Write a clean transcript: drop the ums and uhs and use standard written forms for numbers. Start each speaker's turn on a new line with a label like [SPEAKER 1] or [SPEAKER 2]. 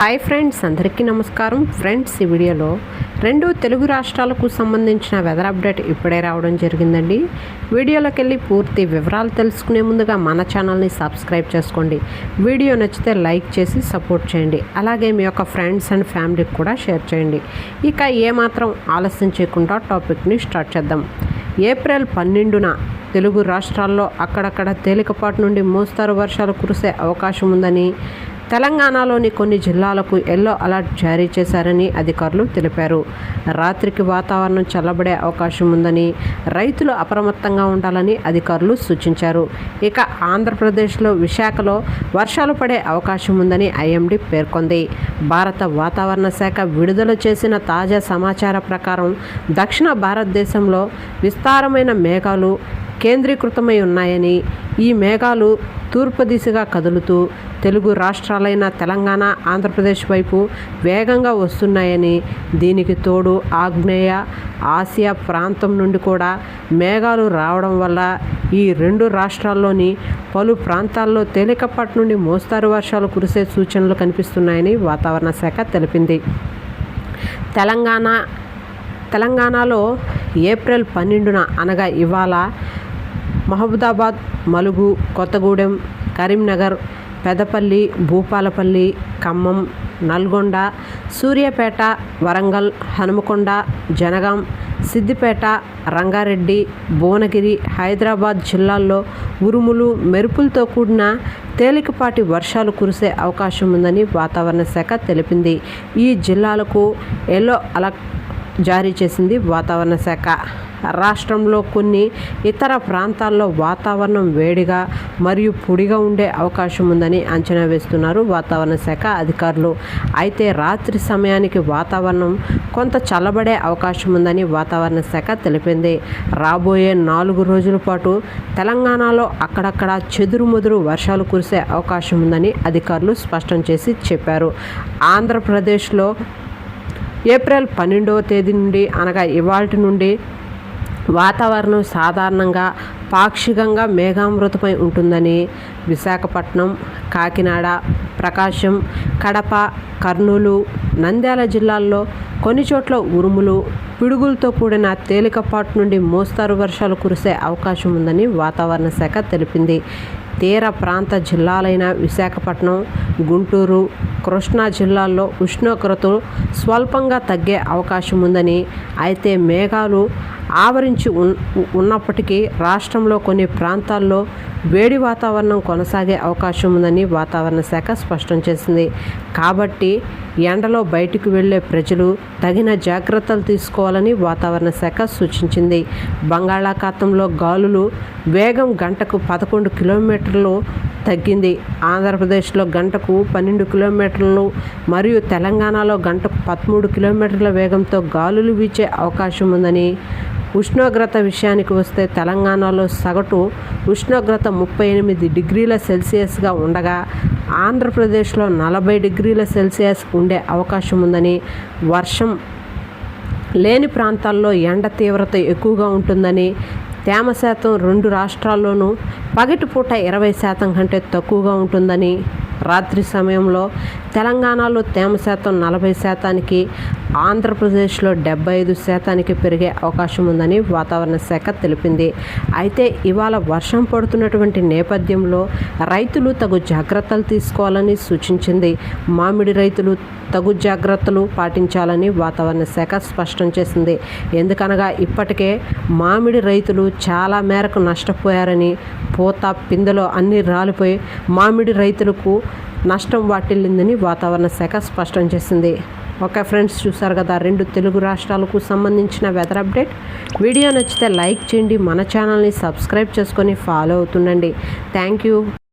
[SPEAKER 1] Hi friends, అందరికీ నమస్కారం. Friends, ఈ వీడియోలో రెండు తెలుగు రాష్ట్రాలకు సంబంధించిన వెదర్ అప్డేట్ ఇప్పుడే రావడం జరిగిందండి. వీడియోలోకి వెళ్ళి పూర్తి వివరాలు తెలుసుకునే ముందుగా మన ఛానల్ని సబ్స్క్రైబ్ చేసుకోండి. వీడియో నచ్చితే లైక్ చేసి సపోర్ట్ చేయండి. అలాగే మీ యొక్క ఫ్రెండ్స్ అండ్ ఫ్యామిలీకి కూడా షేర్ చేయండి. ఇక ఏమాత్రం ఆలస్యం చేయకుండా టాపిక్ని స్టార్ట్ చేద్దాం. ఏప్రిల్ 12న తెలుగు రాష్ట్రాల్లో అక్కడక్కడ తేలికపాటి నుండి మోస్తరు వర్షాలు కురిసే అవకాశం ఉందని, తెలంగాణలోని కొన్ని జిల్లాలకు ఎల్లో అలర్ట్ జారీ చేశారని అధికారులు తెలిపారు. రాత్రికి వాతావరణం చల్లబడే అవకాశం ఉందని, రైతులు అప్రమత్తంగా ఉండాలని అధికారులు సూచించారు. ఇక ఆంధ్రప్రదేశ్లో విశాఖలో వర్షాలు పడే అవకాశం ఉందని ఐఎండీ పేర్కొంది. భారత వాతావరణ శాఖ విడుదల చేసిన తాజా సమాచారం ప్రకారం దక్షిణ భారతదేశంలో విస్తారమైన మేఘాలు కేంద్రీకృతమై ఉన్నాయని, ఈ మేఘాలు తూర్పు దిశగా కదులుతూ తెలుగు రాష్ట్రాలైన తెలంగాణ, ఆంధ్రప్రదేశ్ వైపు వేగంగా వస్తున్నాయని, దీనికి తోడు ఆగ్నేయ ఆసియా ప్రాంతం నుండి కూడా మేఘాలు రావడం వల్ల ఈ రెండు రాష్ట్రాల్లోని పలు ప్రాంతాల్లో తేలికపాటి నుండి మోస్తారు వర్షాలు కురిసే సూచనలు కనిపిస్తున్నాయని వాతావరణ శాఖ తెలిపింది. తెలంగాణలో ఏప్రిల్ 12న అనగా ఇవాళ మహబూబాబాద్, ములుగు, కొత్తగూడెం, కరీంనగర్, పెద్దపల్లి, భూపాలపల్లి, ఖమ్మం, నల్గొండ, సూర్యాపేట, వరంగల్, హనుమకొండ, జనగాం, సిద్దిపేట, రంగారెడ్డి, భువనగిరి, హైదరాబాద్ జిల్లాల్లో ఉరుములు, మెరుపులతో కూడిన తేలికపాటి వర్షాలు కురిసే అవకాశం ఉందని వాతావరణ శాఖ తెలిపింది. ఈ జిల్లాలకు ఎల్లో అలర్ట్ జారీ చేసింది వాతావరణ శాఖ. రాష్ట్రంలో కొన్ని ఇతర ప్రాంతాల్లో వాతావరణం వేడిగా మరియు పొడిగా ఉండే అవకాశం ఉందని అంచనా వేస్తున్నారు వాతావరణ శాఖ అధికారులు. అయితే రాత్రి సమయానికి వాతావరణం కొంత చల్లబడే అవకాశం ఉందని వాతావరణ శాఖ తెలిపింది. రాబోయే 4 రోజుల పాటు తెలంగాణలో అక్కడక్కడ చెదురుమదురు వర్షాలు కురిసే అవకాశం ఉందని అధికారులు స్పష్టం చేసి చెప్పారు. ఆంధ్రప్రదేశ్లో ఏప్రిల్ 12వ తేదీ నుండి అనగా ఇవాల్టి నుండి వాతావరణం సాధారణంగా పాక్షికంగా మేఘామృతమై ఉంటుందని విశాఖపట్నం, కాకినాడ, ప్రకాశం, కడప, కర్నూలు, నంద్యాల జిల్లాల్లో కొన్ని చోట్ల ఉరుములు, పిడుగులతో కూడిన తేలికపాటి నుండి మోస్తరు వర్షాలు కురిసే అవకాశం ఉందని వాతావరణ శాఖ తెలిపింది. తీర ప్రాంత జిల్లాలైన విశాఖపట్నం, గుంటూరు, కృష్ణా జిల్లాల్లో ఉష్ణోగ్రతలు స్వల్పంగా తగ్గే అవకాశం ఉందని, అయితే మేఘాలు ఆవరించి ఉన్నప్పటికీ రాష్ట్రంలో కొన్ని ప్రాంతాల్లో వేడి వాతావరణం కొనసాగే అవకాశం ఉందని వాతావరణ శాఖ స్పష్టం చేసింది. కాబట్టి ఎండలో బయటికి వెళ్లే ప్రజలు తగిన జాగ్రత్తలు తీసుకోవాలని వాతావరణ శాఖ సూచించింది. బంగాళాఖాతంలో గాలులు వేగం గంటకు 11 కిలోమీటర్లు తగ్గింది. ఆంధ్రప్రదేశ్లో గంటకు 12 కిలోమీటర్లు మరియు తెలంగాణలో గంటకు 13 కిలోమీటర్ల వేగంతో గాలులు వీచే అవకాశం ఉందని, ఉష్ణోగ్రత విషయానికి వస్తే తెలంగాణలో సగటు ఉష్ణోగ్రత 38 డిగ్రీల సెల్సియస్గా ఉండగా ఆంధ్రప్రదేశ్లో 40 డిగ్రీల సెల్సియస్ ఉండే అవకాశం ఉందని, వర్షం లేని ప్రాంతాల్లో ఎండ తీవ్రత ఎక్కువగా ఉంటుందని, తేమ శాతం రెండు రాష్ట్రాల్లోనూ పగటిపూట 20% కంటే తక్కువగా ఉంటుందని, రాత్రి సమయంలో తెలంగాణలో తేమ శాతం 40%, ఆంధ్రప్రదేశ్లో 75% పెరిగే అవకాశం ఉందని వాతావరణ శాఖ తెలిపింది. అయితే ఇవాళ వర్షం పడుతున్నటువంటి నేపథ్యంలో రైతులు తగు జాగ్రత్తలు తీసుకోవాలని సూచించింది. మామిడి రైతులు తగు జాగ్రత్తలు పాటించాలని వాతావరణ శాఖ స్పష్టం చేసింది. ఎందుకనగా ఇప్పటికే మామిడి రైతులు చాలా మేరకు నష్టపోయారని, పూత పిందెలో అన్నీ రాలిపోయి మామిడి రైతులకు నష్టం వాటిల్లిందని వాతావరణ శాఖ స్పష్టం చేసింది. ఓకే ఫ్రెండ్స్, చూసారు కదా రెండు తెలుగు రాష్ట్రాలకు సంబంధించిన వెదర్ అప్డేట్. వీడియో నచ్చితే లైక్ చేయండి, మన ఛానల్ని సబ్స్క్రైబ్ చేసుకొని ఫాలో అవుతుండండి. Thank you.